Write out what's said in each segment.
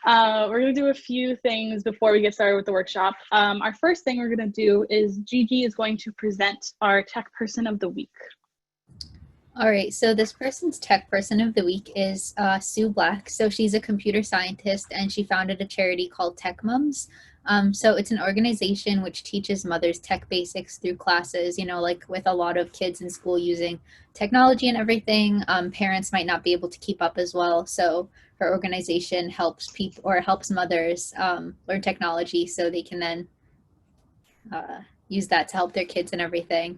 We're going to do a few things before we get started with the workshop. Our first thing we're going to do is Gigi is going to present our Tech Person of the Week. All right, so this person's Tech Person of the Week is Sue Black. So she's a computer scientist and she founded a charity called Tech Mums. So it's an organization which teaches mothers tech basics through classes, you know, like with a lot of kids in school using technology and everything, parents might not be able to keep up as well. So her organization helps people or helps mothers learn technology so they can then use that to help their kids and everything.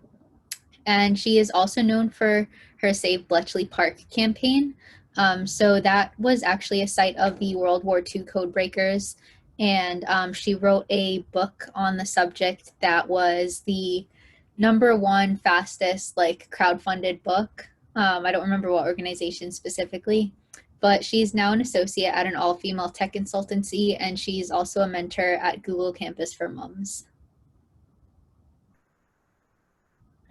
And she is also known for her Save Bletchley Park campaign. So that was actually a site of the World War II code breakers. And she wrote a book on the subject that was the #1 fastest crowdfunded book. I don't remember what organization specifically, but she's now an associate at an all-female tech consultancy, and she's also a mentor at Google Campus for Mums.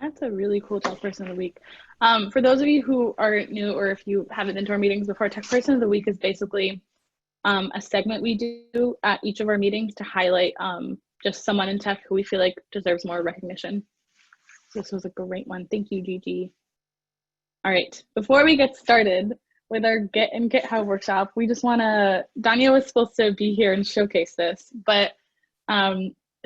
That's a really cool Tech Person of the Week. For those of you who are new or if you haven't been to our meetings before, Tech Person of the Week is basically a segment we do at each of our meetings to highlight just someone in tech who we feel like deserves more recognition. This was a great one. Thank you, Gigi. All right, before we get started with our Git and GitHub workshop, we just want to, Danya was supposed to be here and showcase this, but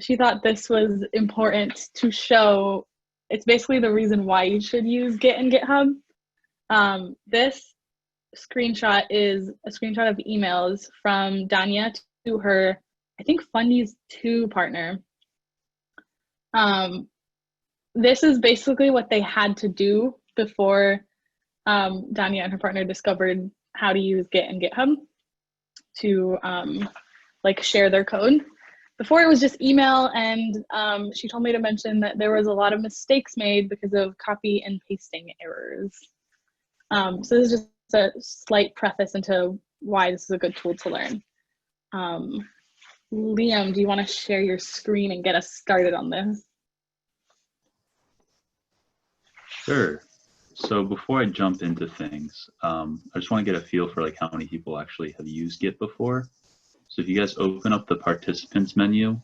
she thought this was important to show. It's basically the reason why you should use Git and GitHub. This screenshot is a screenshot of emails from Danya to her, I think, Fundies 2 partner. This is basically what they had to do before Danya and her partner discovered how to use Git and GitHub to share their code. Before it was just email, and she told me to mention that there was a lot of mistakes made because of copy and pasting errors. So this is just a slight preface into why this is a good tool to learn. Liam, do you want to share your screen and get us started on this? Sure. So before I jump into things, I just want to get a feel for how many people actually have used Git before. So if you guys open up the participants menu,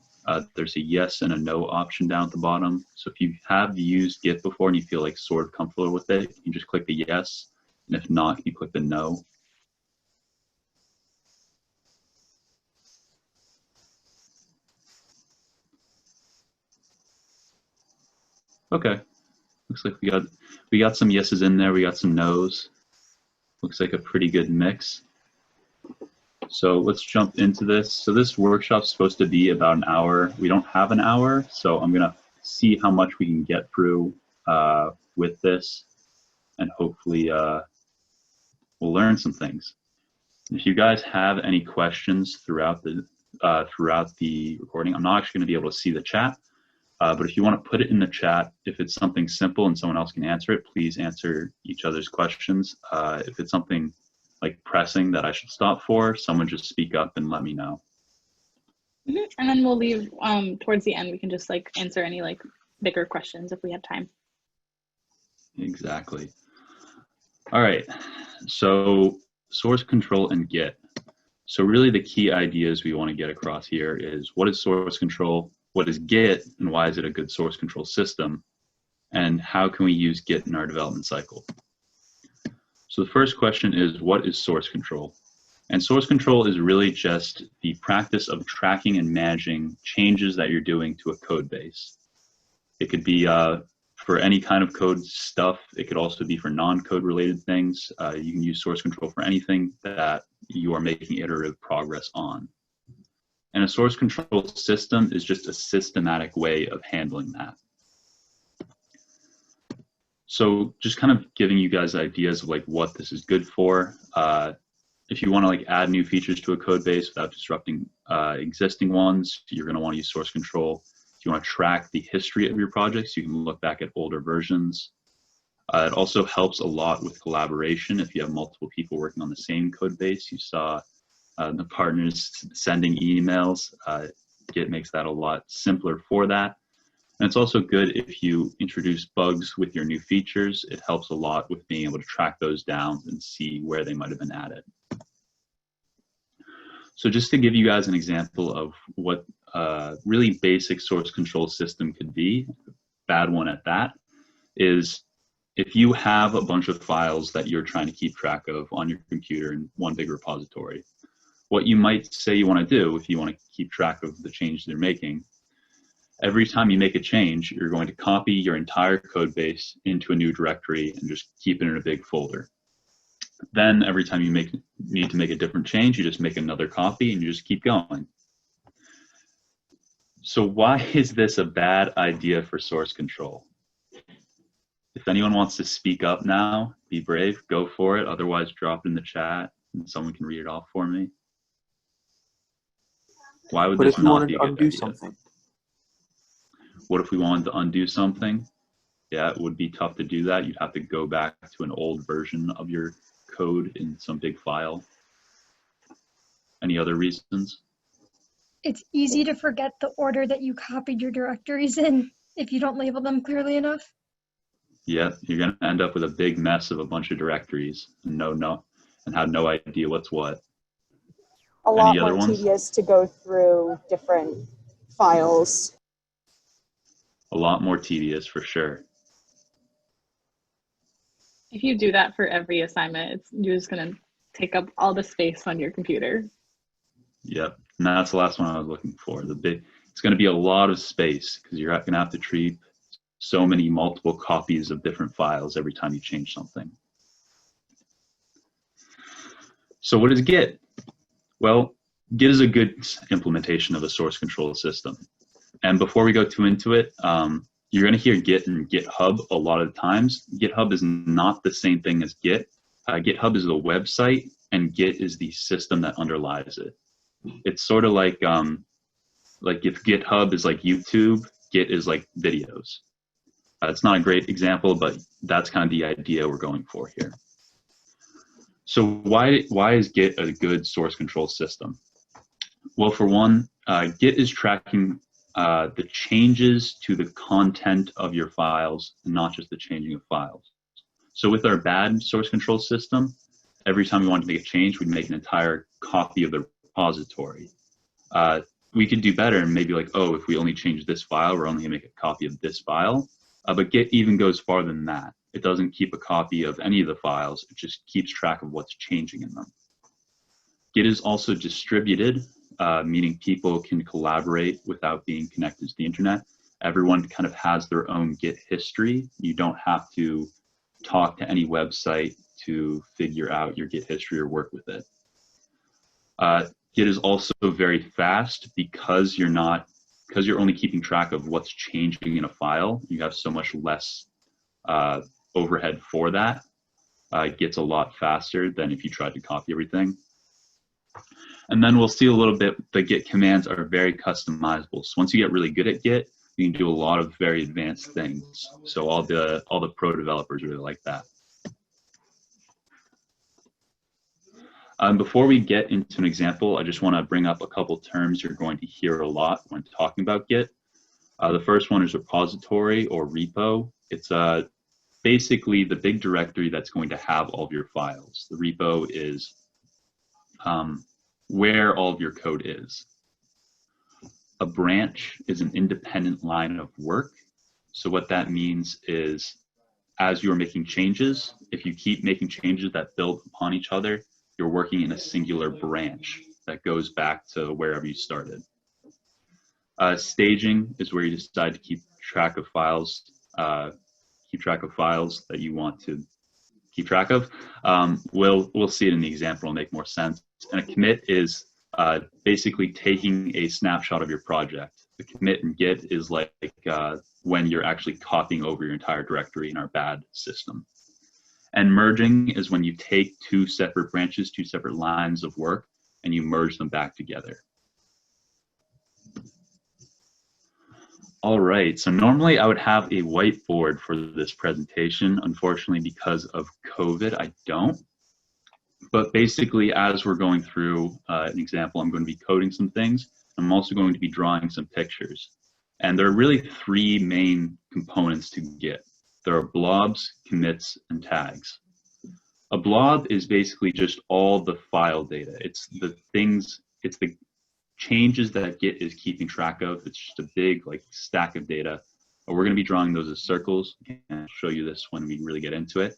there's a yes and a no option down at the bottom. So if you have used Git before and you feel sort of comfortable with it, you can just click the yes. And if not, you click the no. Okay, looks like we got some yeses in there. We got some nos. Looks like a pretty good mix. So let's jump into this. So this workshop's supposed to be about an hour. We don't have an hour, so I'm gonna see how much we can get through with this, and hopefully we'll learn some things. If you guys have any questions throughout the recording, I'm not actually gonna be able to see the chat, but if you wanna put it in the chat, if it's something simple and someone else can answer it, please answer each other's questions. If it's something pressing that I should stop for, someone just speak up and let me know. And then we'll leave towards the end, we can just answer any bigger questions if we have time. Exactly. All right, so source control and Git. So really the key ideas we want to get across here is what is source control, what is Git, and why is it a good source control system, and how can we use Git in our development cycle. So the first question is, what is source control? And source control is really just the practice of tracking and managing changes that you're doing to a code base. It could be for any kind of code stuff. It could also be for non-code related things. You can use source control for anything that you are making iterative progress on. And a source control system is just a systematic way of handling that. So just kind of giving you guys ideas of what this is good for. If you want to add new features to a code base without disrupting existing ones, you're going to want to use source control. If you want to track the history of your projects, you can look back at older versions. It also helps a lot with collaboration. If you have multiple people working on the same code base, you saw the partners sending emails. Git makes that a lot simpler for that. And it's also good if you introduce bugs with your new features. It helps a lot with being able to track those down and see where they might have been added. So just to give you guys an example of what a really basic source control system could be, bad one at that, is if you have a bunch of files that you're trying to keep track of on your computer in one big repository, what you might say you want to do if you want to keep track of the changes they're making, every time you make a change, you're going to copy your entire code base into a new directory and just keep it in a big folder. Then every time you need to make a different change, you just make another copy and you just keep going. So why is this a bad idea for source control? If anyone wants to speak up now, be brave, go for it. Otherwise, drop it in the chat and someone can read it off for me. Why would this not be a good idea? Something? What if we wanted to undo something? Yeah, it would be tough to do that. You'd have to go back to an old version of your code in some big file. Any other reasons? It's easy to forget the order that you copied your directories in if you don't label them clearly enough. Yeah, you're going to end up with a big mess of a bunch of directories and have no idea what's what. A lot more tedious to go through different files. A lot more tedious for sure. If you do that for every assignment, you're just going to take up all the space on your computer. Yep, and that's the last one I was looking for. It's going to be a lot of space because you're going to have to treat so many multiple copies of different files every time you change something. So what is Git? Well, Git is a good implementation of a source control system. And before we go too into it, you're going to hear Git and GitHub a lot of times. GitHub is not the same thing as Git. GitHub is the website, and Git is the system that underlies it. It's sort of like if GitHub is like YouTube, Git is like videos. It's not a great example, but that's kind of the idea we're going for here. So why is Git a good source control system? Well, for one, Git is tracking the changes to the content of your files, and not just the changing of files. So with our bad source control system, every time we want to make a change, we'd make an entire copy of the repository. We could do better and maybe like, oh, if we only change this file, we're only gonna make a copy of this file. But Git even goes farther than that. It doesn't keep a copy of any of the files. It just keeps track of what's changing in them. Git is also distributed, meaning people can collaborate without being connected to the internet. Everyone kind of has their own Git history. You don't have to talk to any website to figure out your Git history or work with it. Git is also very fast because you're only keeping track of what's changing in a file. You have so much less overhead for that. It gets a lot faster than if you tried to copy everything. And then we'll see a little bit, the Git commands are very customizable. So once you get really good at Git, you can do a lot of very advanced things. So all the pro developers really like that. Before we get into an example, I just want to bring up a couple terms you're going to hear a lot when talking about Git. The first one is repository or repo. It's basically the big directory that's going to have all of your files. The repo is where all of your code is. A branch is an independent line of work. So what that means is as you're making changes, if you keep making changes that build upon each other, you're working in a singular branch that goes back to wherever you started. Staging is where you decide to keep track of files that you want to keep track of. We'll see it in the example, it'll make more sense. And a commit is basically taking a snapshot of your project. The commit in Git is like when you're actually copying over your entire directory in our bad system. And merging is when you take two separate branches, two separate lines of work, and you merge them back together. All right, so normally I would have a whiteboard for this presentation. Unfortunately, because of COVID, I don't. But basically, as we're going through an example, I'm going to be coding some things. I'm also going to be drawing some pictures. And there are really three main components to Git. There are blobs, commits, and tags. A blob is basically just all the file data. It's the things it's the changes that Git is keeping track of. It's just a big like stack of data. We're going to be drawing those as circles, and I'll show you this when we really get into it.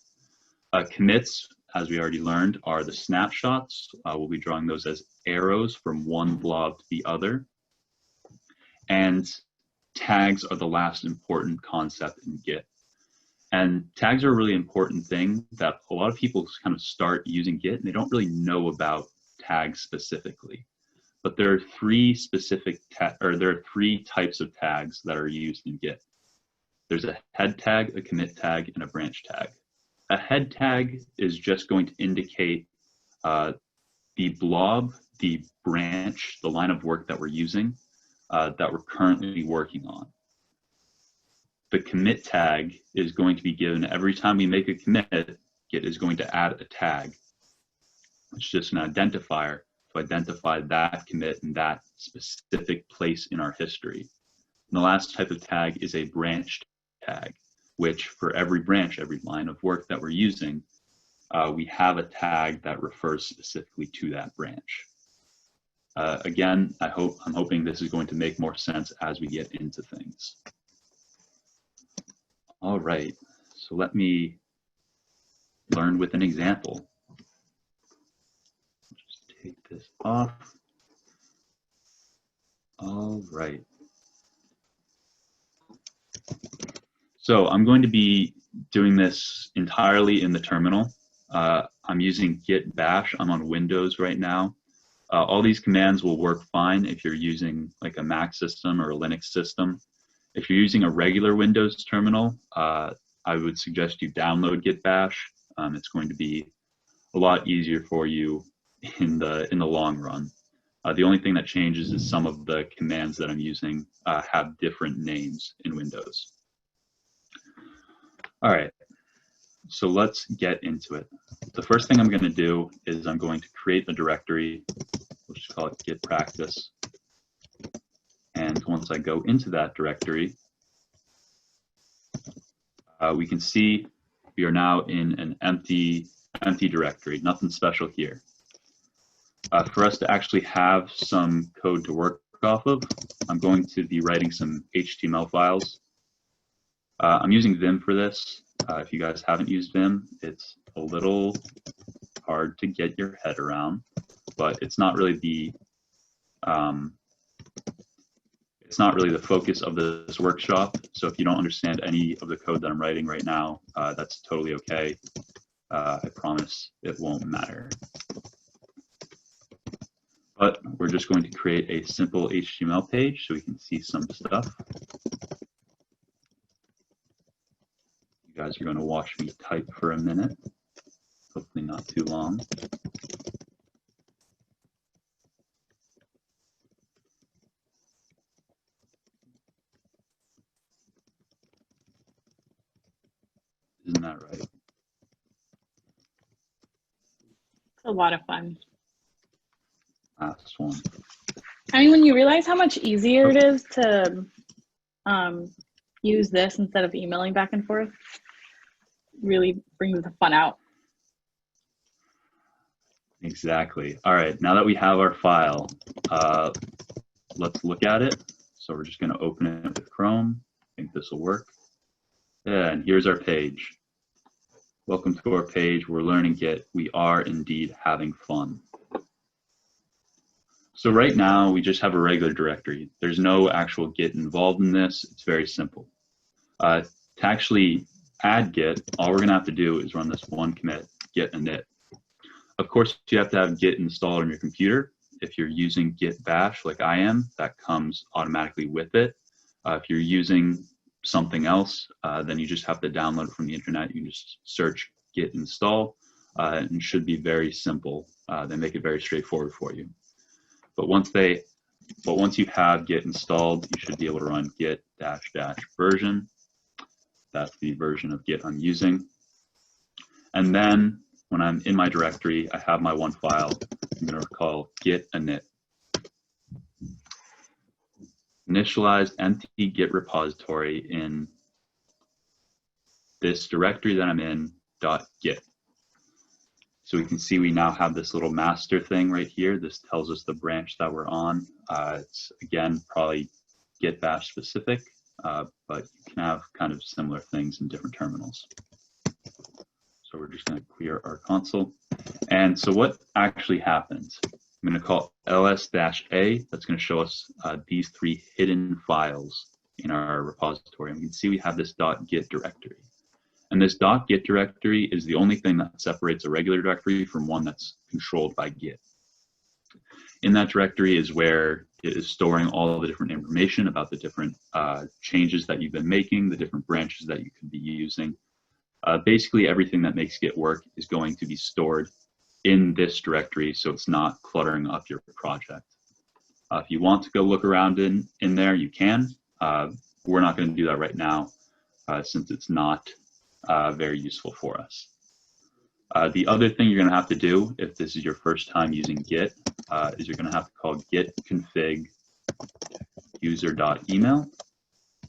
Commits, as we already learned, are the snapshots. We'll be drawing those as arrows from one blob to the other. And tags are the last important concept in Git. And tags are a really important thing that a lot of people kind of start using Git and they don't really know about tags specifically. But there are three types of tags that are used in Git. There's a head tag, a commit tag, and a branch tag. A head tag is just going to indicate the blob, the branch, the line of work that we're using, that we're currently working on. The commit tag is going to be given every time we make a commit. Git is going to add a tag, which is just an identifier to identify that commit in that specific place in our history. And the last type of tag is a branch tag, which for every branch, every line of work that we're using, we have a tag that refers specifically to that branch. Again, I'm hoping this is going to make more sense as we get into things. All right, so let me learn with an example. Just take this off. All right. So I'm going to be doing this entirely in the terminal. I'm using Git Bash. I'm on Windows right now. All these commands will work fine if you're using like a Mac system or a Linux system. If you're using a regular Windows terminal, I would suggest you download Git Bash. It's going to be a lot easier for you in the long run. The only thing that changes is some of the commands that I'm using have different names in Windows. All right, so let's get into it. The first thing I'm going to do is I'm going to create a directory. We'll just call it Git Practice. And once I go into that directory, we can see we are now in an empty directory, nothing special here. For us to actually have some code to work off of, I'm going to be writing some HTML files. I'm using Vim for this. If you guys haven't used Vim, it's a little hard to get your head around, but it's not really the focus of this workshop. So if you don't understand any of the code that I'm writing right now, that's totally okay. I promise it won't matter. But we're just going to create a simple HTML page so we can see some stuff. You guys are going to watch me type for a minute, hopefully not too long. Isn't that right? It's a lot of fun. Last one. I mean, when you realize how much easier it is to use this instead of emailing back and forth, really brings the fun out. Exactly. All right, now that we have our file, let's look at it. So we're just going to open it with Chrome. I think this will work. Yeah, and here's our page. Welcome to our page. We're learning Git. We are indeed having fun. So right now, we just have a regular directory. There's no actual Git involved in this. It's very simple. To actually add Git, all we're going to have to do is run this one commit, git init. Of course, you have to have Git installed on your computer. If you're using Git Bash like I am, that comes automatically with it. If you're using something else, then you just have to download it from the internet. You can just search Git install, and it should be very simple. They make it very straightforward for you. But once you have Git installed, you should be able to run git -- version. That's the version of Git I'm using. And then when I'm in my directory, I have my one file. I'm going to call git init. Initialized empty Git repository in this directory that I'm in, .git. So we can see we now have this little master thing right here. This tells us the branch that we're on. It's, again, probably Git bash specific, but you can have kind of similar things in different terminals. So we're just going to clear our console. And so what actually happens? I'm going to call ls-a. That's going to show us these 3 hidden files in our repository. And we can see we have this .git directory. And this .git directory is the only thing that separates a regular directory from one that's controlled by Git. In that directory is where it is storing all the different information about the different changes that you've been making, the different branches that you could be using. Basically, everything that makes Git work is going to be stored in this directory, so it's not cluttering up your project. If you want to go look around in there, you can. We're not going to do that right now since it's not very useful for us. The other thing you're going to have to do if this is your first time using Git is you're going to have to call git config user.email,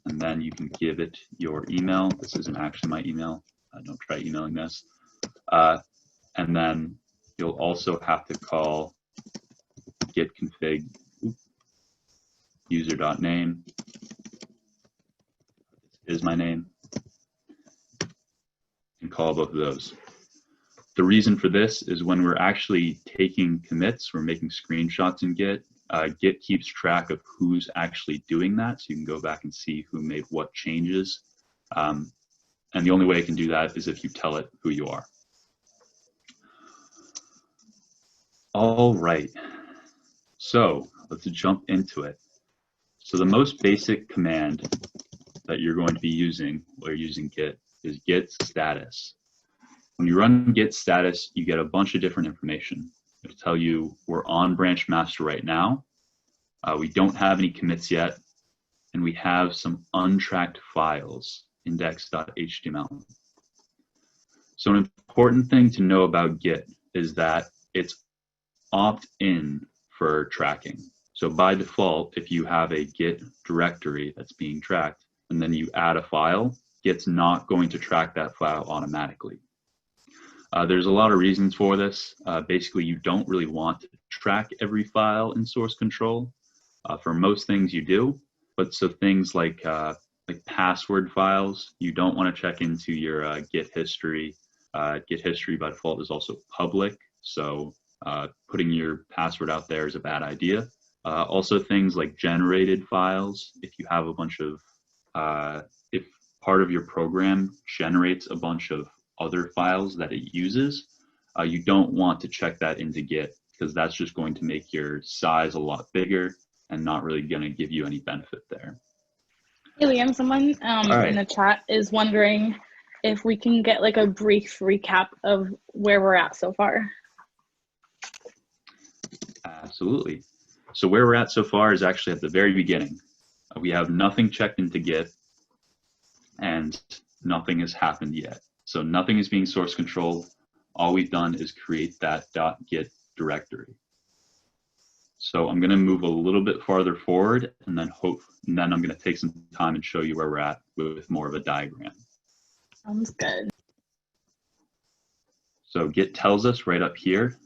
and then you can give it your email. This isn't actually my email. Don't try emailing this. And then you'll also have to call git config user.name. This is my name. And call both of those. The reason for this is when we're actually taking commits, we're making screenshots in Git. Git keeps track of who's actually doing that, so you can go back and see who made what changes. And the only way it can do that is if you tell it who you are. All right, so let's jump into it. So the most basic command that you're going to be using while you're using Git is git status. When you run git status, you get a bunch of different information. It'll tell you we're on branch master right now. We don't have any commits yet, and we have some untracked files, index.html. So an important thing to know about Git is that it's opt-in for tracking. So by default, if you have a Git directory that's being tracked, and then you add a file, Git's not going to track that file automatically. There's a lot of reasons for this. Basically, you don't really want to track every file in source control. For most things you do, but so things like password files, you don't want to check into your Git history. Git history by default is also public, so putting your password out there is a bad idea. Also things like generated files, if you have a bunch of, if part of your program generates a bunch of other files that it uses, you don't want to check that into Git because that's just going to make your size a lot bigger and not really going to give you any benefit there. Hey Liam, someone in the chat is wondering if we can get like a brief recap of where we're at so far. Absolutely. So where we're at so far is actually at the very beginning. We have nothing checked into Git and nothing has happened yet. So nothing is being source controlled. All we've done is create that .git directory. So I'm going to move a little bit farther forward and then I'm going to take some time and show you where we're at with more of a diagram. Sounds good. So Git tells us right up here,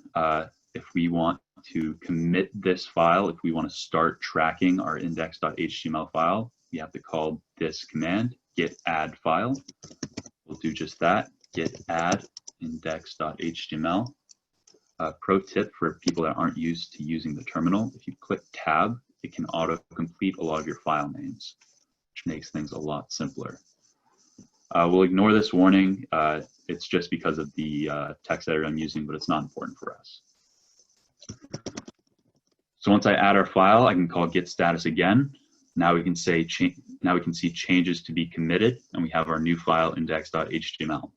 if we want to commit this file, if we want to start tracking our index.html file, we have to call this command, git add file. We'll do just that, git add index.html. Pro tip for people that aren't used to using the terminal, if you click tab, it can auto-complete a lot of your file names, which makes things a lot simpler. We'll ignore this warning. It's just because of the text editor I'm using, but it's not important for us. So once I add our file, I can call git status again. Now we can say now we can see changes to be committed, and we have our new file index.html.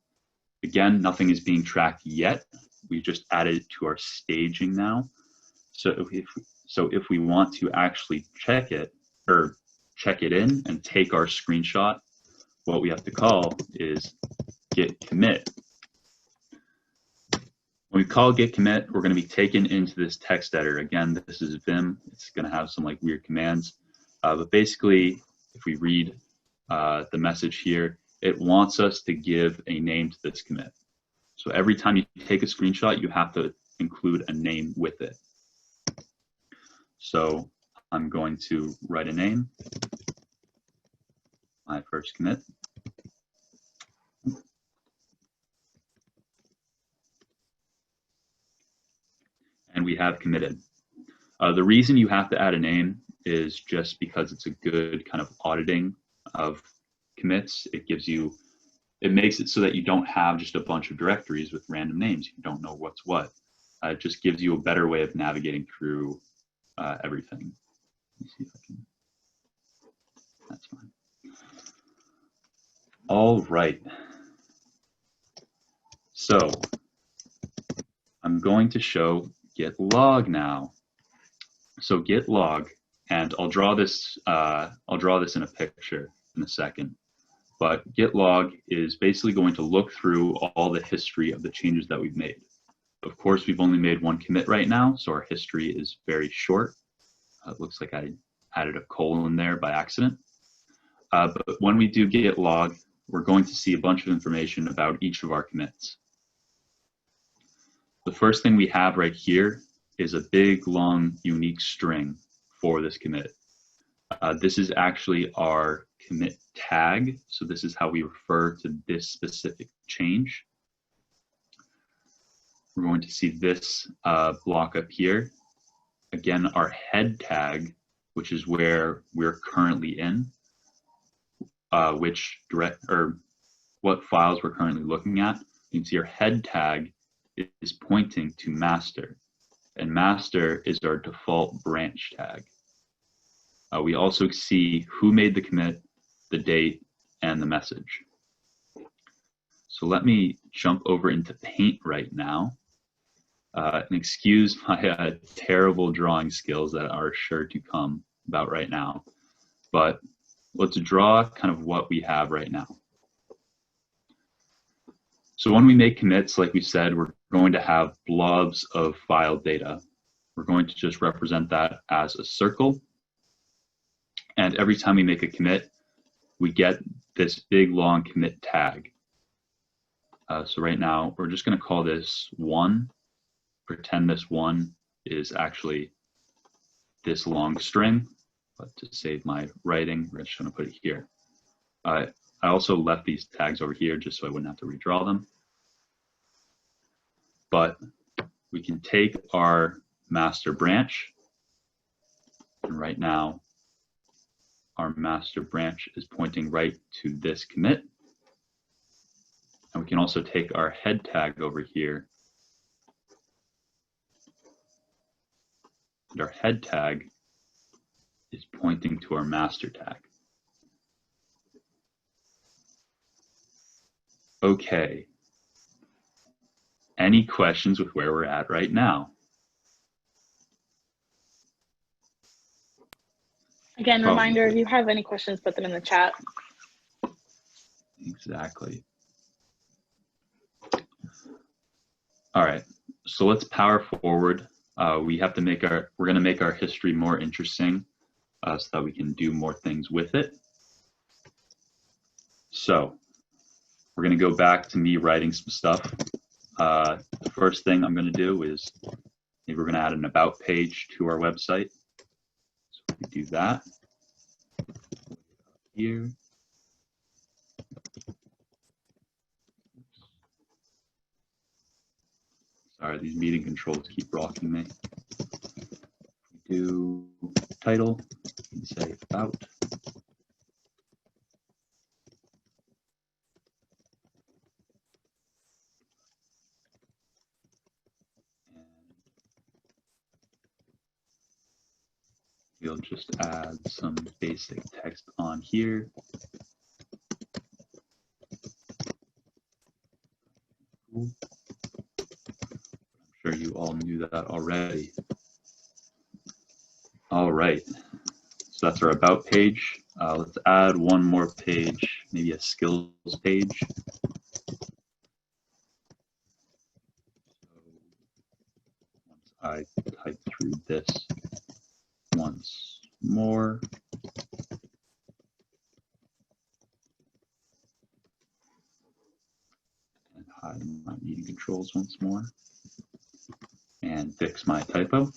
Again, nothing is being tracked yet. We just added it to our staging now. So if we want to actually check it in and take our screenshot, what we have to call is git commit. When we call git commit, we're going to be taken into this text editor. Again, this is Vim. It's going to have some like weird commands. But basically, if we read the message here, it wants us to give a name to this commit. So So every time you take a screenshot, you have to include a name with it. So I'm going to write a name, my first commit. And we have committed. The reason you have to add a name is just because it's a good kind of auditing of commits. It makes it so that you don't have just a bunch of directories with random names. You don't know what's what. It just gives you a better way of navigating through everything. Let me see if I can. That's fine. All right. So I'm going to show Git Log now. So Git Log, and I'll draw this in a picture in a second. But Git Log is basically going to look through all the history of the changes that we've made. Of course, we've only made one commit right now, so our history is very short. It looks like I added a colon there by accident. But when we do Git Log, we're going to see a bunch of information about each of our commits. The first thing we have right here is a big, long, unique string for this commit. This is actually our commit tag. So this is how we refer to this specific change. We're going to see this block up here. Again, our head tag, which is where we're currently in, what files we're currently looking at. You can see our head tag is pointing to master, and master is our default branch tag. We also see who made the commit, the date, and the message. So let me jump over into Paint right now. And excuse my terrible drawing skills that are sure to come about right now. But let's draw kind of what we have right now. So when we make commits, like we said, we're going to have blobs of file data. We're going to just represent that as a circle. And every time we make a commit, we get this big long commit tag. So right now, we're just going to call this 1. Pretend this 1 is actually this long string. But to save my writing, we're just going to put it here. I also left these tags over here just so I wouldn't have to redraw them. But we can take our master branch, and right now, our master branch is pointing right to this commit. And we can also take our head tag over here. And our head tag is pointing to our master tag. Okay. Any questions with where we're at right now? Again, reminder, if you have any questions, put them in the chat. Exactly. All right, so let's power forward. We're going to make our history more interesting so that we can do more things with it. So we're going to go back to me writing some stuff. The first thing I'm going to do is maybe we're going to add an about page to our website. So we do that here. Sorry, these meeting controls keep rocking me. We do title and say about. We'll just add some basic text on here. Cool. I'm sure you all knew that already. All right, so that's our about page. Let's add one more page, maybe a skills page. So once I type through this once more. And hide my meeting control. controls once more and fix my typo.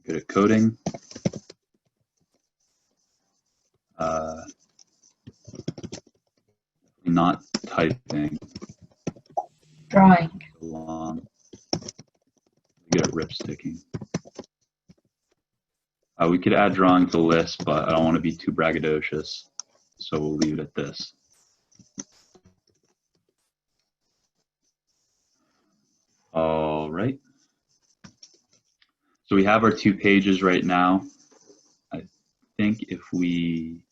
Good at coding. Not typing. Drawing. Long. Good at rip sticking. We could add drawing to the list, but I don't want to be too braggadocious, so we'll leave it at this. All right. So we have our 2 pages right now. I think if we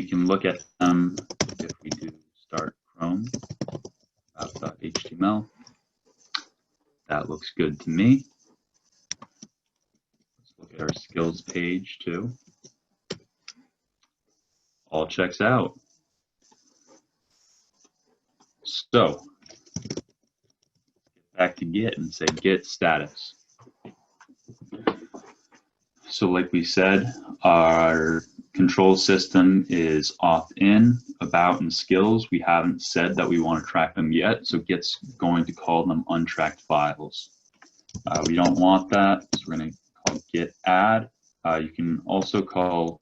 can look at them if we do start Chrome, app.html. That looks good to me. Let's look at our skills page too. All checks out. So, back to Git and say Git status. So like we said, our control system is auth-in, about, and skills. We haven't said that we want to track them yet, so Git's going to call them untracked files. We don't want that, so we're going to call Git add. You can also call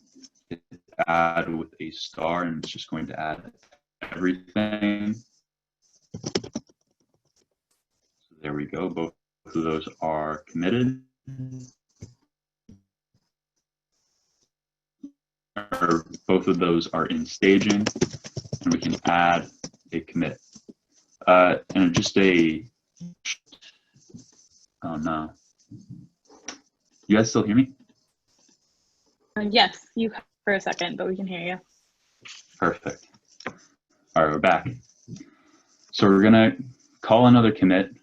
Git add with a star, and it's just going to add everything. So there we go, both of those are committed. Or both of those are in staging, and we can add a commit. And just a, oh no. You guys still hear me? Yes, you for a second, but we can hear you. Perfect. All right, we're back. So we're gonna call another commit.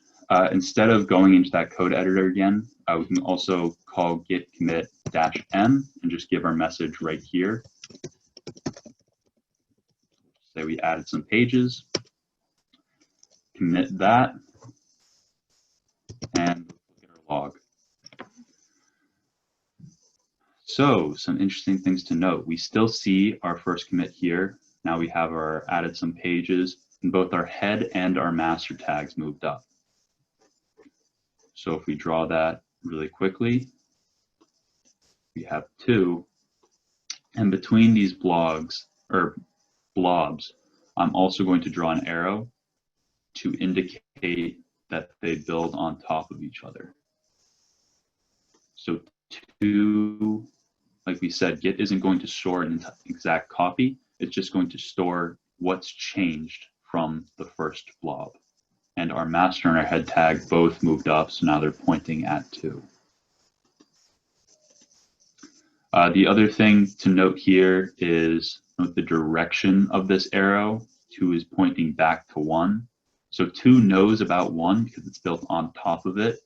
Instead of going into that code editor again, we can also call git commit -m and just give our message right here. Say we added some pages, commit that, and look at our log. So some interesting things to note. We still see our first commit here. Now we have our added some pages, and both our head and our master tags moved up. So if we draw that really quickly, we have 2. And between these blobs, I'm also going to draw an arrow to indicate that they build on top of each other. So 2, like we said, Git isn't going to store an exact copy. It's just going to store what's changed from the first blob. And our master and our head tag both moved up, so now they're pointing at 2. The other thing to note here is note the direction of this arrow. 2 is pointing back to 1. So 2 knows about 1 because it's built on top of it.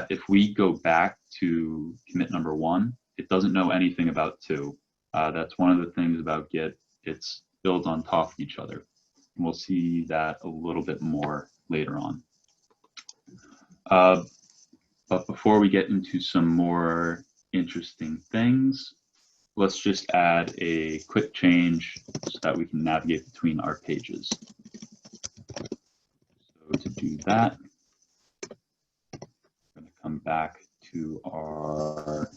If we go back to commit number 1, it doesn't know anything about 2. That's one of the things about Git. It's built on top of each other. And we'll see that a little bit more later on. But before we get into some more interesting things, let's just add a quick change so that we can navigate between our pages. So to do that, I'm going to come back to our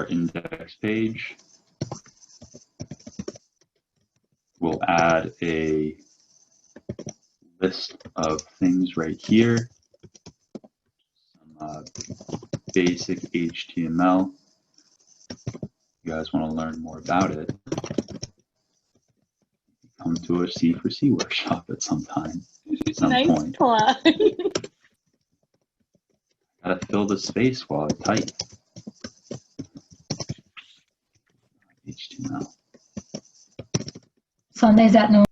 index page. We'll add a list of things right here. Some basic HTML. If you guys want to learn more about it, come to a C4C workshop at some time. At some nice point. Plug. Gotta fill the space while I type. HTML. Sundays at noon.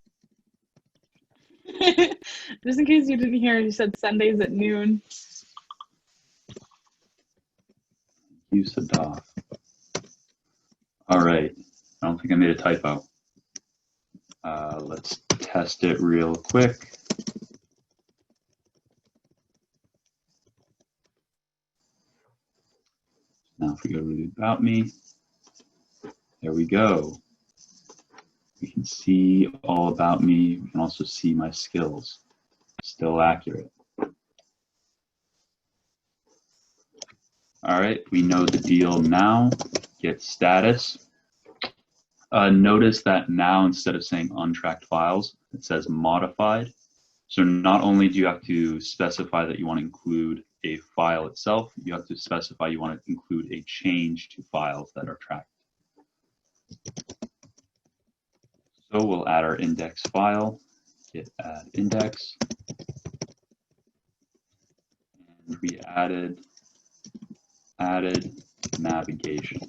Just in case you didn't hear, you said Sundays at noon. Use the DOF. All right. I don't think I made a typo. Let's test it real quick. Now if we go to the About Me, there we go. We can see all about me. We can also see my skills. Still accurate. All right, we know the deal now. Git status. Notice that now instead of saying untracked files, it says modified. So not only do you have to specify that you want to include a file itself, you have to specify you want to include a change to files that are tracked. So we'll add our index file, git add index, and we added navigation.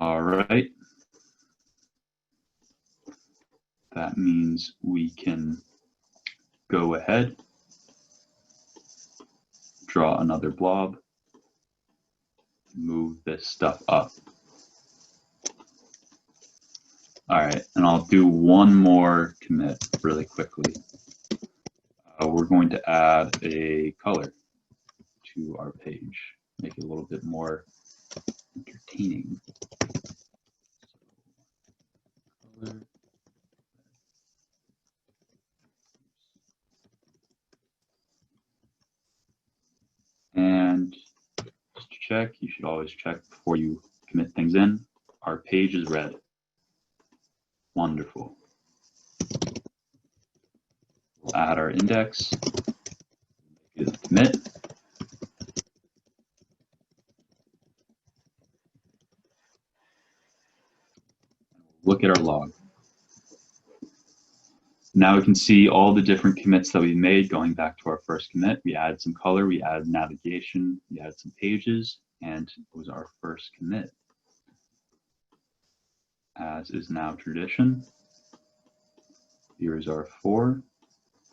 All right. That means we can go ahead, draw another blob, move this stuff up. All right, and I'll do one more commit really quickly. We're going to add a color to our page, make it a little bit more entertaining. Color. And just to check, you should always check before you commit things in. Our page is red. Wonderful. We'll add our index, make it commit. Look at our log. Now we can see all the different commits that we made going back to our first commit. We added some color, we added navigation, we added some pages, and it was our first commit. As is now tradition, here is our 4,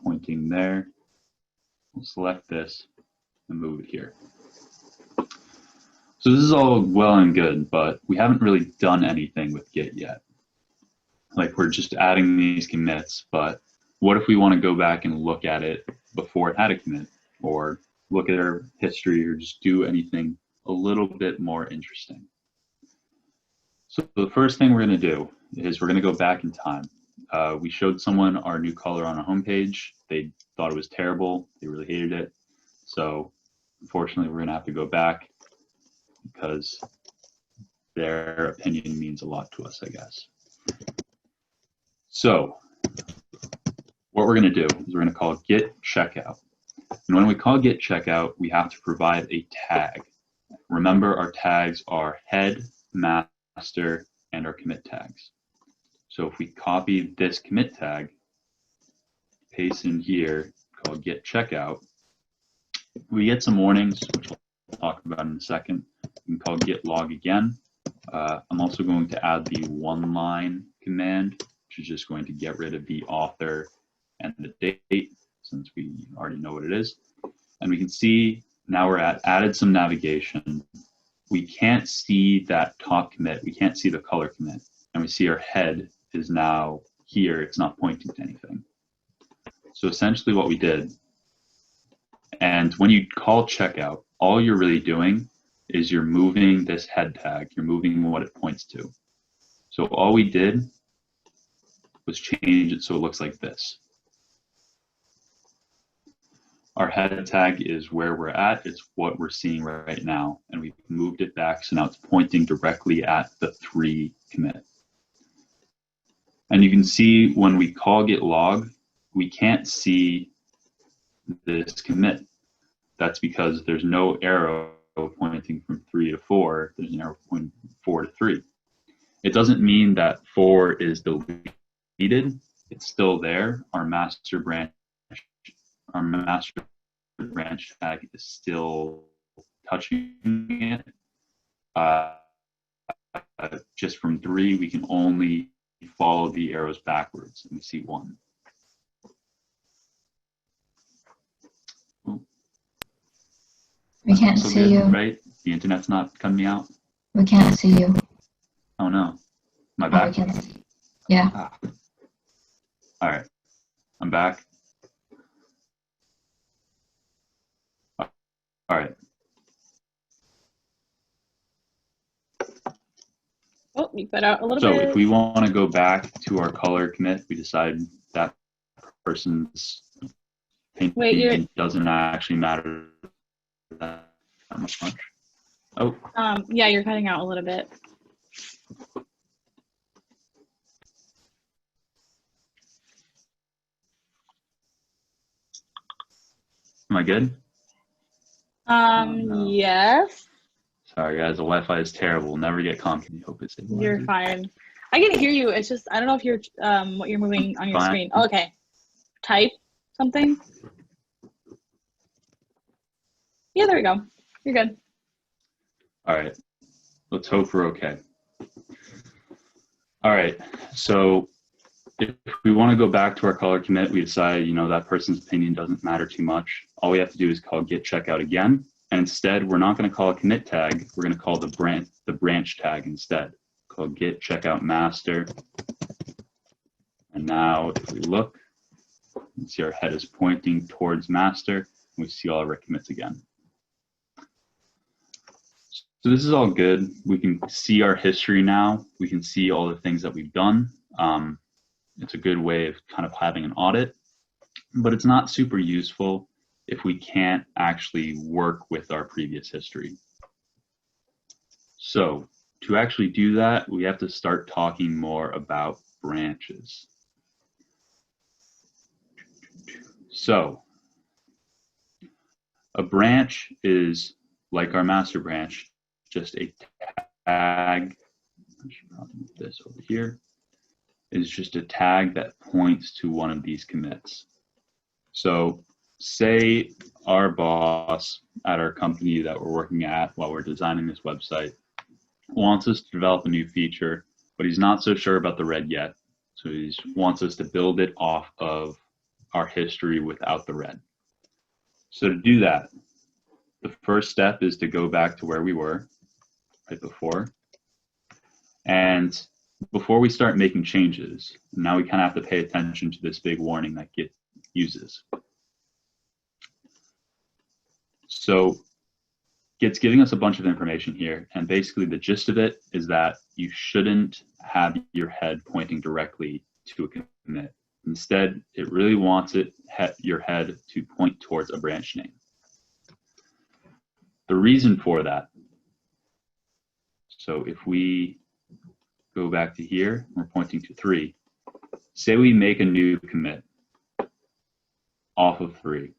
pointing there. We'll select this and move it here. So this is all well and good, but we haven't really done anything with Git yet. Like, we're just adding these commits, but what if we want to go back and look at it before it had a commit, or look at our history, or just do anything a little bit more interesting? So the first thing we're going to do is we're going to go back in time. We showed someone our new color on a homepage. They thought it was terrible. They really hated it. So unfortunately, we're going to have to go back because their opinion means a lot to us, I guess. So what we're going to do is we're going to call Git Checkout. And when we call Git Checkout, we have to provide a tag. Remember, our tags are head, master, and our commit tags. So if we copy this commit tag, paste in here, called Git Checkout, we get some warnings, which we'll talk about in a second. We can call Git Log again. I'm also going to add the one-line command, which is just going to get rid of the author and the date, since we already know what it is. And we can see now we're added some navigation. We can't see that top commit. We can't see the color commit. And we see our head is now here. It's not pointing to anything. So essentially what we did, and when you call checkout, all you're really doing is you're moving this head tag. You're moving what it points to. So all we did was change it so it looks like this. Our head tag is where we're at. It's what we're seeing right now. And we've moved it back, so now it's pointing directly at the 3 commit. And you can see when we call Git Log, we can't see this commit. That's because there's no arrow pointing from 3 to 4. There's an arrow pointing from 4 to 3. It doesn't mean that 4 is deleted. It's still there. Our master branch tag is still touching it. Just from 3, we can only follow the arrows backwards, and we see 1. We can't So see good, you. right? The internet's not cutting me out? We can't see you. Oh no. Am I Oh, we back? can see. Yeah. Ah. All right. I'm back. All right. Oh, you cut out a little So bit. if we want to go back to our color commit, we decide that person's opinion doesn't actually matter that much. Oh. Yeah, you're cutting out a little bit. Am I good? No. Yes. Sorry guys, the Wi-Fi is terrible. We'll never get Comcast. Hope it's You're fine. I can hear you. It's just I don't know if you're what you're moving on your screen. Oh, okay. Type something. Yeah, there we go. You're good. All right. Let's hope we're okay. All right. So if we want to go back to our color commit, we decide, that person's opinion doesn't matter too much. All we have to do is call Git Checkout again. And instead, we're not going to call a commit tag. We're going to call the branch tag instead. Called Git Checkout Master. And now if we look, you can see our head is pointing towards master. And we see all of our commits again. So this is all good. We can see our history now. We can see all the things that we've done. It's a good way of kind of having an audit, but it's not super useful if we can't actually work with our previous history. So to actually do that, we have to start talking more about branches. So a branch is like our master branch, just a tag. I should probably move this over here. Is just a tag that points to one of these commits. So say our boss at our company that we're working at while we're designing this website wants us to develop a new feature, but he's not so sure about the red yet. So he wants us to build it off of our history without the red. So to do that, the first step is to go back to where we were right before. And before we start making changes, now we kind of have to pay attention to this big warning that Git uses. So Git's giving us a bunch of information here, and basically the gist of it is that you shouldn't have your head pointing directly to a commit. Instead, it really wants your head to point towards a branch name. The reason for that, so if we go back to here, we're pointing to 3. Say we make a new commit off of 3.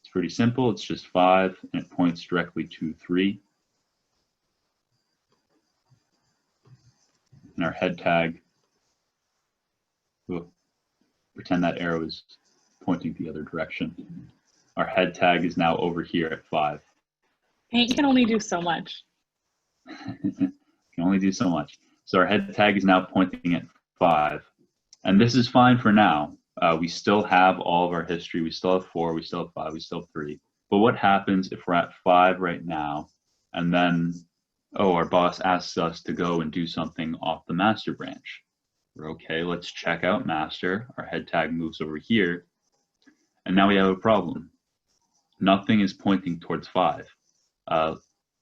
It's pretty simple. It's just 5, and it points directly to 3. And our head tag, we'll pretend that arrow is pointing the other direction. Our head tag is now over here at 5. Paint can only do so much. Can only do so much. So our head tag is now pointing at 5. And this is fine for now. We still have all of our history. We still have 4, we still have 5, we still have 3. But what happens if we're at 5 right now, and then, our boss asks us to go and do something off the master branch? We're okay, let's check out master. Our head tag moves over here. And now we have a problem. Nothing is pointing towards 5.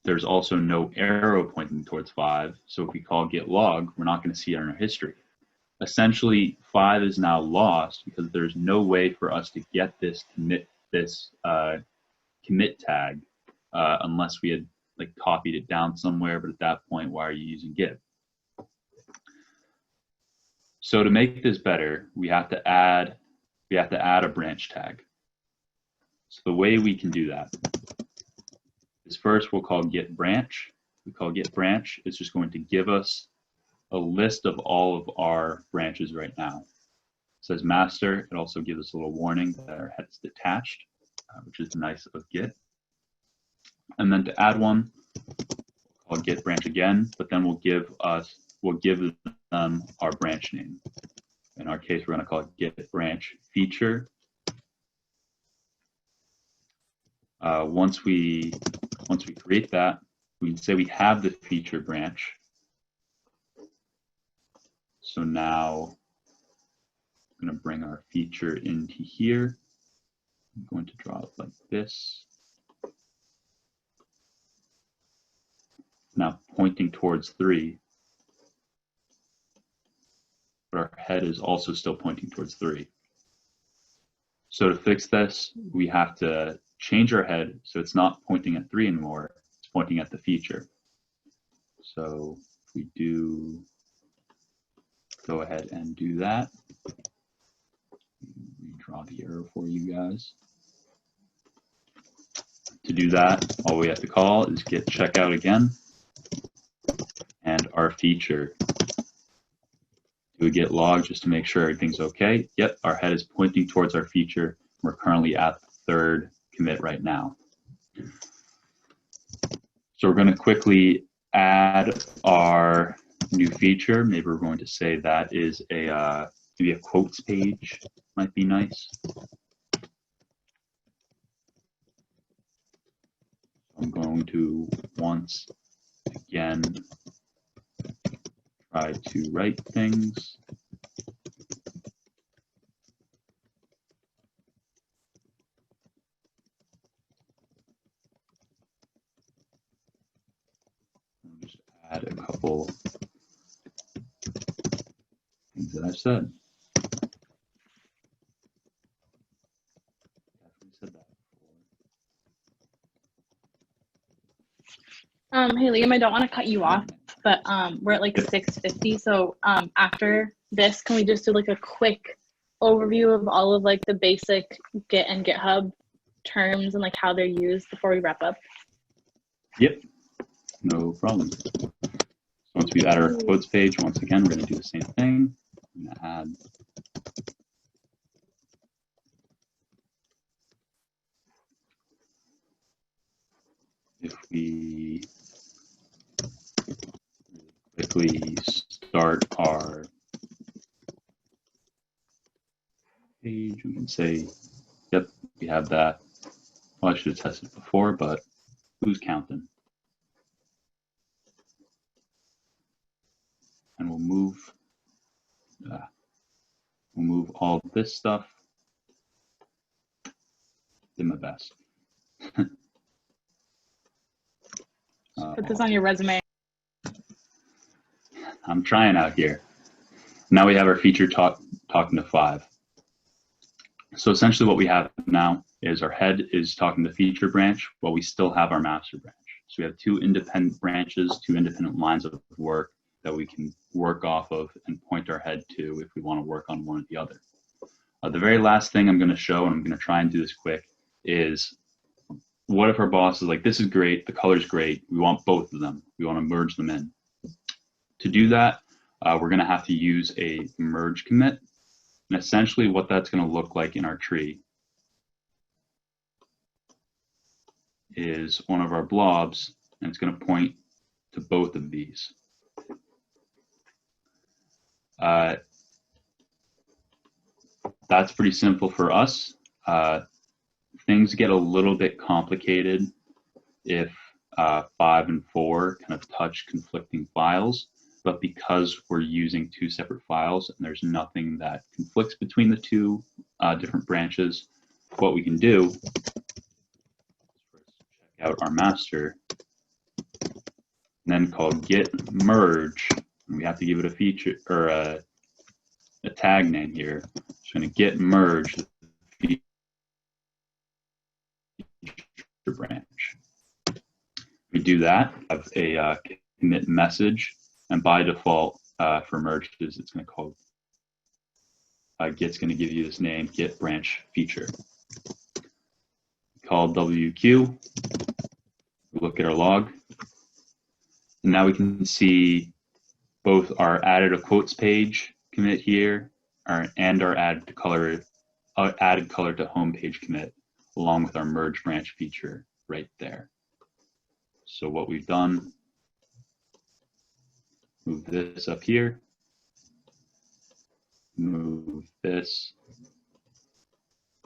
There's also no arrow pointing towards 5. So if we call Git Log, we're not going to see it in our history. Essentially, 5 is now lost because there's no way for us to get this commit tag unless we had copied it down somewhere. But at that point, why are you using Git? So to make this better, we have to add a branch tag. So the way we can do that is first we'll call Git branch. We call Git branch. It's just going to give us a list of all of our branches right now. It says master. It also gives us a little warning that our head's detached, which is nice of Git. And then to add one, we'll call Git branch again, but then we'll give them our branch name. In our case, we're going to call it Git branch feature. Once we create that, we can say we have the feature branch. So now I'm going to bring our feature into here. I'm going to draw it like this. Now pointing towards 3. But our head is also still pointing towards 3. So to fix this, we have to change our head so it's not pointing at 3 anymore, it's pointing at the feature. So if we do go ahead and do that, redraw the arrow for you guys. To do that, all we have to call is Git Checkout again, and our feature. Do a Git Log just to make sure everything's okay. Yep, our head is pointing towards our feature. We're currently at the 3rd commit right now. So we're going to quickly add our new feature. Maybe we're going to say that is a maybe a quotes page might be nice. I'm going to once again try to write things. I'll just add a couple things that I said. Definitely said that before. Hey Liam, I don't want to cut you off, but we're at like 6:50. So after this, can we just do like a quick overview of all of like the basic Git and GitHub terms and like how they're used before we wrap up? Yep, no problem. So once we add our quotes page, once again, we're going to do the same thing. I'm going to add if we quickly start our page, we can say, yep, we have that. Well, I should have tested before, but who's counting? And we'll move all this stuff. Did my best. Put this on your resume. I'm trying out here. Now we have our feature talking to 5. So essentially what we have now is our head is talking to the feature branch, but we still have our master branch. So we have 2 independent branches, 2 independent lines of work that we can work off of and point our head to if we want to work on one or the other. The very last thing I'm going to show, and I'm going to try and do this quick, is what if our boss is like, this is great, the color's great, we want both of them, we want to merge them in. To do that, we're going to have to use a merge commit. And essentially what that's going to look like in our tree is one of our blobs, and it's going to point to both of these. That's pretty simple for us. Things get a little bit complicated if 5 and 4 kind of touch conflicting files. But because we're using 2 separate files and there's nothing that conflicts between the 2 different branches, what we can do is check out our master, and then call git merge. And we have to give it a feature or a tag name here. So I'm going to git merge the feature branch. We do that, have a commit message. And by default, for merges, it's going to call Git's going to give you this name, Git branch feature. Call WQ. Look at our log, and now we can see both our added a quotes page commit here, and our added color to home page commit, along with our merge branch feature right there. So what we've done. Move this up here, move this,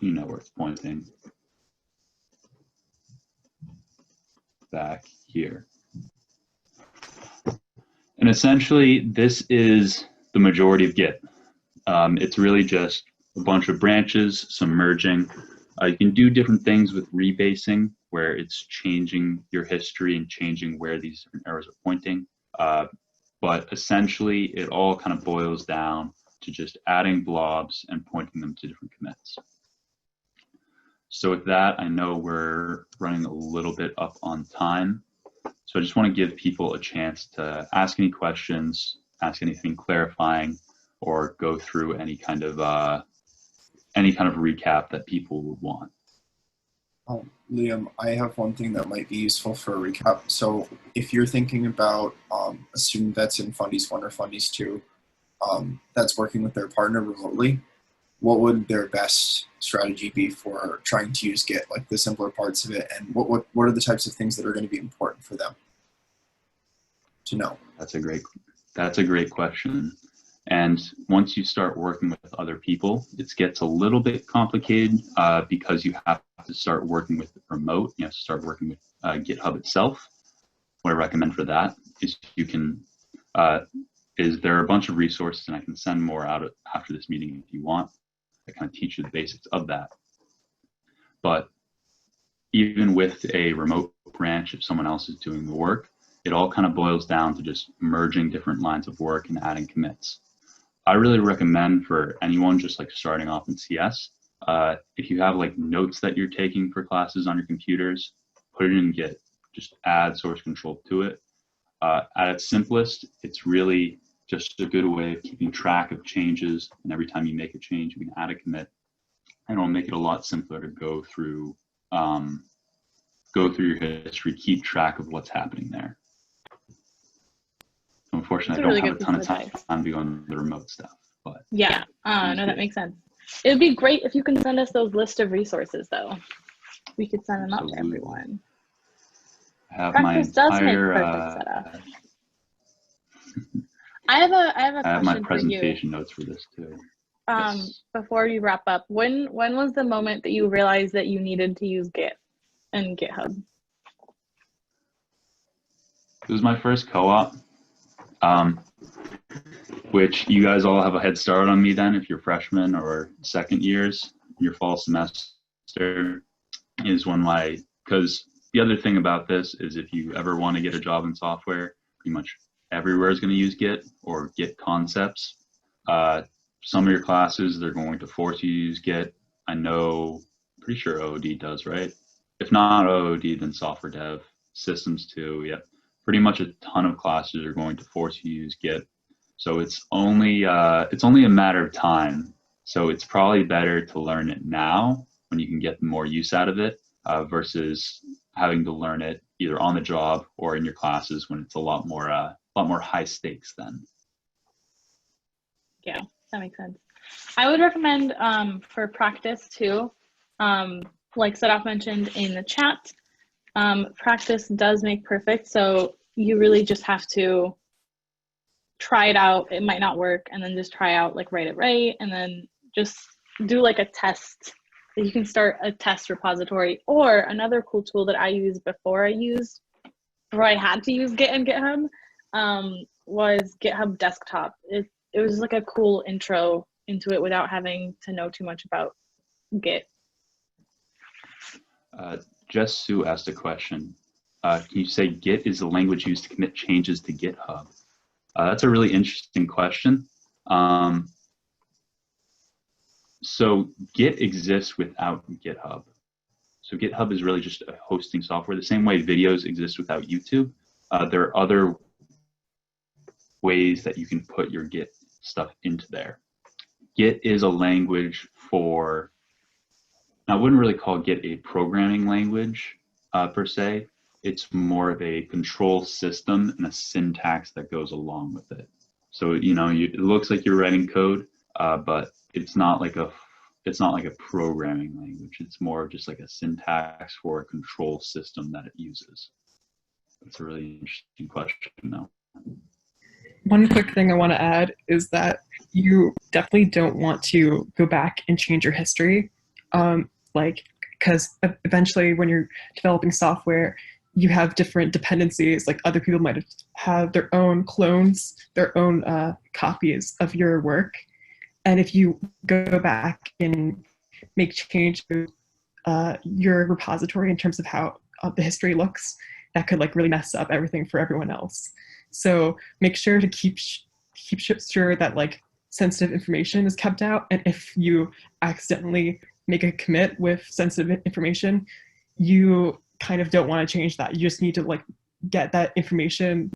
you know where it's pointing. back here. And essentially, this is the majority of Git. It's really just a bunch of branches, some merging. You can do different things with rebasing, where it's changing your history and changing where these different arrows are pointing. But essentially, it all kind of boils down to just adding blobs and pointing them to different commits. So with that, I know we're running a little bit up on time. So I just want to give people a chance to ask any questions, ask anything clarifying, or go through any kind of recap that people would want. Liam, I have one thing that might be useful for a recap. So if you're thinking about a student that's in Fundies 1 or Fundies 2 that's working with their partner remotely, what would their best strategy be for trying to use Git, like the simpler parts of it, and what are the types of things that are going to be important for them to know? That's a great question. And once you start working with other people, it gets a little bit complicated because you have to start working with remote. You have to start working with GitHub itself. What I recommend for that is you can, there are a bunch of resources, and I can send more out after this meeting if you want. I kind of teach you the basics of that. But even with a remote branch, if someone else is doing the work, it all kind of boils down to just merging different lines of work and adding commits. I really recommend for anyone just like starting off in CS, if you have like notes that you're taking for classes on your computers, put it in Git, just add source control to it. At its simplest, it's really just a good way of keeping track of changes, and every time you make a change, you can add a commit, and it'll make it a lot simpler to go through your history, keep track of what's happening there. Unfortunately, I don't have a ton of time to go into the remote stuff. But yeah, no, that makes sense. It would be great if you can send us those list of resources, though. We could send them out to everyone. I have Practice does make perfect setup. I have a question my presentation notes for this too. Yes. Before you wrap up, when was the moment that you realized that you needed to use Git and GitHub? It was my first co-op, which you guys all have a head start on me then if you're freshmen or second years. Your fall semester is when because the other thing about this is if you ever want to get a job in software, pretty much everywhere is going to use Git or Git concepts. Some of your classes, they're going to force you to use Git. I know, pretty sure OOD does, right? If not OOD, then software dev, systems too, yep. Pretty much a ton of classes are going to force you to use Git. So it's only a matter of time. So it's probably better to learn it now when you can get more use out of it versus having to learn it either on the job or in your classes when it's a lot more high stakes then. Yeah, that makes sense. I would recommend for practice too, like Sadaf mentioned in the chat, practice does make perfect. So you really just have to try it out. It might not work, and then just try out, like write it right, and then just do like a test. You can start a test repository. Or another cool tool that I used before I had to use Git and GitHub was GitHub Desktop. It was like a cool intro into it without having to know too much about Git. Jess Sue asked a question. Can you say Git is the language used to commit changes to GitHub? That's a really interesting question. So Git exists without GitHub. So GitHub is really just a hosting software. The same way videos exist without YouTube. There are other ways that you can put your Git stuff into there. Git is a language for, I wouldn't really call Git a programming language per se. It's more of a control system and a syntax that goes along with it. So it looks like you're writing code, but it's not like a programming language. It's more of just like a syntax for a control system that it uses. That's a really interesting question, though. One quick thing I want to add is that you definitely don't want to go back and change your history, because eventually when you're developing software, you have different dependencies. Like other people might have their own clones, their own copies of your work. And if you go back and make change to your repository in terms of how the history looks, that could like really mess up everything for everyone else. So make sure to keep sure that like sensitive information is kept out. And if you accidentally make a commit with sensitive information, you kind of don't want to change that. You just need to like get that information,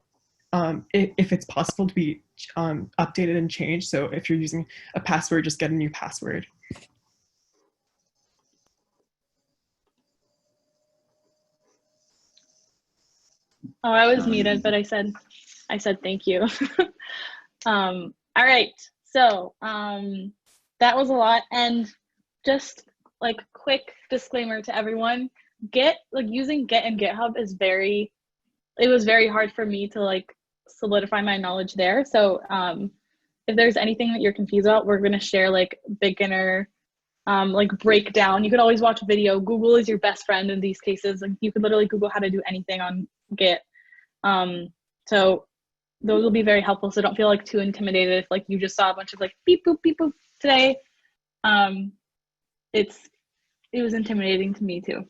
if it's possible, to be updated and changed. So if you're using a password, just get a new password. Oh, I was muted, but I said thank you. All right, so that was a lot, and just like quick disclaimer to everyone, using Git and GitHub it was very hard for me to like solidify my knowledge there. So if there's anything that you're confused about, we're going to share like beginner like breakdown. You can always watch a video. Google is your best friend in these cases. Like you could literally Google how to do anything on Git. So those will be very helpful. So don't feel like too intimidated if like you just saw a bunch of like beep boop today. It was intimidating to me too.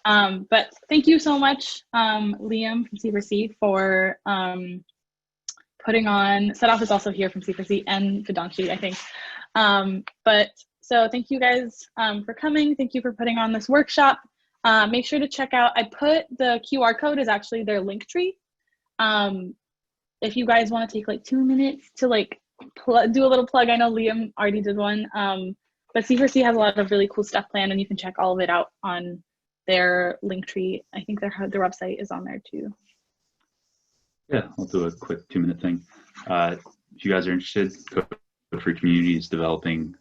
But thank you so much, Liam from C4C, for putting on. Setoff is also here from C4C, and Fidanshi, I think. But so thank you guys for coming. Thank you for putting on this workshop. Make sure to check out, I put the QR code is actually their link tree. If you guys want to take like 2 minutes to like do a little plug, I know Liam already did one, but C4C has a lot of really cool stuff planned, and you can check all of it out on their link tree. I think their website is on there too. Yeah, I'll do a quick 2-minute thing. If you guys are interested, Code4Community is developing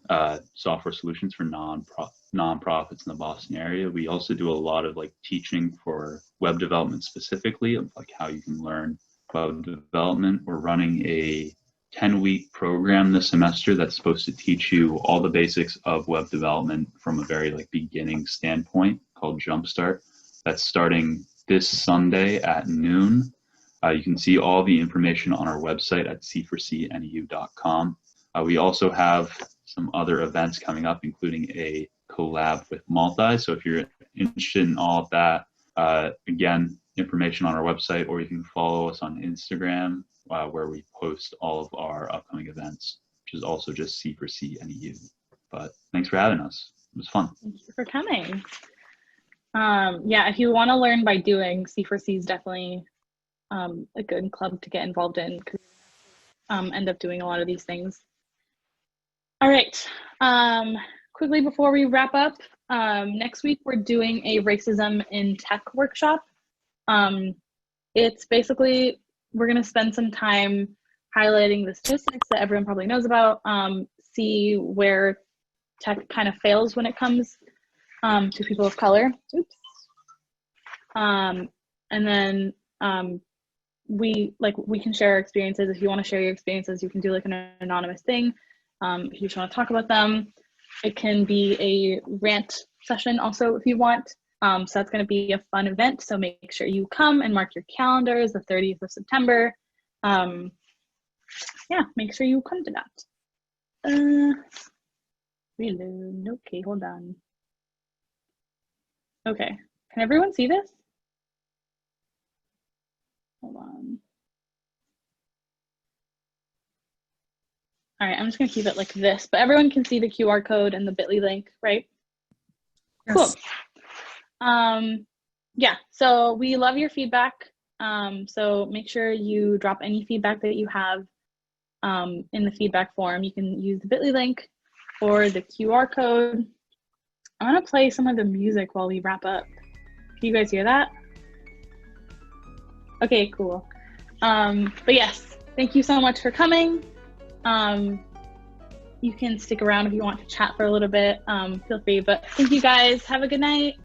software solutions for nonprofits in the Boston area. We also do a lot of like teaching for web development specifically, of like how you can learn web development. We're running a 10-week program this semester that's supposed to teach you all the basics of web development from a very like beginning standpoint, called Jumpstart. That's starting this Sunday at noon. You can see all the information on our website at c4cneu.com. We also have some other events coming up, including a collab with Multi. So if you're interested in all of that, again, information on our website, or you can follow us on Instagram, where we post all of our upcoming events, which is also just C4CNEU. But thanks for having us. It was fun. Thank you for coming. Yeah, if you want to learn by doing, C4C is definitely a good club to get involved in, because end up doing a lot of these things. All right, quickly before we wrap up, next week we're doing a racism in tech workshop. It's basically, we're going to spend some time highlighting the statistics that everyone probably knows about, see where tech kind of fails when it comes to people of color. Oops. And then we can share our experiences. If you want to share your experiences, you can do like an anonymous thing. If you just want to talk about them, it can be a rant session also if you want. So that's going to be a fun event. So make sure you come and mark your calendars, the 30th of September. Yeah, make sure you come to that. Reload. Okay, hold on. Okay, can everyone see this? Hold on. All right, I'm just gonna keep it like this, but everyone can see the QR code and the bit.ly link, right? Yes. Cool. Yeah, so we love your feedback. So make sure you drop any feedback that you have in the feedback form. You can use the bit.ly link or the QR code. I'm gonna play some of the music while we wrap up. Can you guys hear that? Okay, cool. But yes, thank you so much for coming. You can stick around if you want to chat for a little bit. Feel free, but thank you guys. Have a good night.